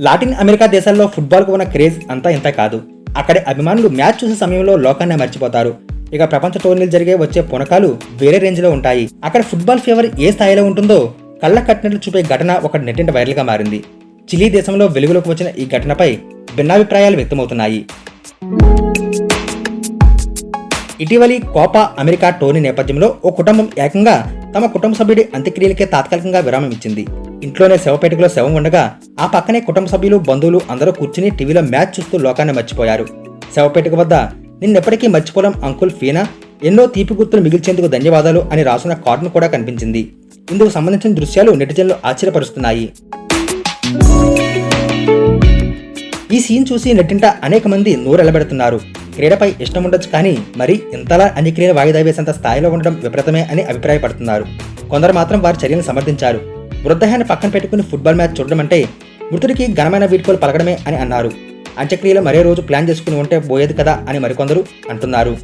Latin America దేశాల్లో ఫుట్బాల్కు ఉన్న craze అంతా ఇంత కాదు. అక్కడి అభిమానులు మ్యాచ్ చూసే సమయంలో లోకాన్ని మర్చిపోతారు. ఇక ప్రపంచ టోర్నీలు జరిగే వచ్చే పునకాలు వేరే రేంజ్లో ఉంటాయి. అక్కడ ఫుట్బాల్ ఫీవర్ ఏ స్థాయిలో ఉంటుందో కళ్ళ కట్టినట్లు చూపే ఘటన ఒక నెట్టింట వైరల్గా మారింది. చిలీ దేశంలో వెలుగులోకి వచ్చిన ఈ ఘటనపై భిన్నాభిప్రాయాలు వ్యక్తమవుతున్నాయి. ఇటీవలి కోపా అమెరికా టోర్నీ నేపథ్యంలో ఓ కుటుంబం ఏకంగా తమ కుటుంబ సభ్యుడి అంత్యక్రియలకే తాత్కాలికంగా విరామం ఇచ్చింది. ఇంట్లోనే శవపేటికలో శవం ఉండగా ఆ పక్కనే కుటుంబ సభ్యులు, బంధువులు అందరూ కూర్చుని టీవీలో మ్యాచ్ చూస్తూ లోకాన్ని మర్చిపోయారు. శవపేటిక వద్ద నిన్నెప్పటికీ మర్చిపోలేం అంకుల్ ఫీనా, ఎన్నో తీపి గుర్తులు మిగిల్చేందుకు ధన్యవాదాలు అని రాసున్న కార్డును కూడా కనిపించింది. ఇందుకు సంబంధించిన దృశ్యాలు నెటిజన్లు ఆశ్చర్యపరుస్తున్నాయి. ఈ సీన్ చూసి నెట్టింట అనేక మంది నోరెళ్లబెడుతున్నారు. క్రీడపై ఇష్టం ఉండొచ్చు, కానీ మరి ఇంతలా అంత్యక్రియలు వాయిదా వేసేంత స్థాయిలో ఉండడం విపరీతమే అని అభిప్రాయపడుతున్నారు. కొందరు మాత్రం వారి చర్యలను సమర్థించారు. మృతదేహాన్ని పక్కన పెట్టుకుని ఫుట్బాల్ మ్యాచ్ చూడడం అంటే మృతుడికి ఘనమైన వీడ్కోలు పలకడమే అని అన్నారు. అంత్యక్రియలు మరే రోజు ప్లాన్ చేసుకుని ఉంటే పోయేది కదా అని మరికొందరు అంటున్నారు.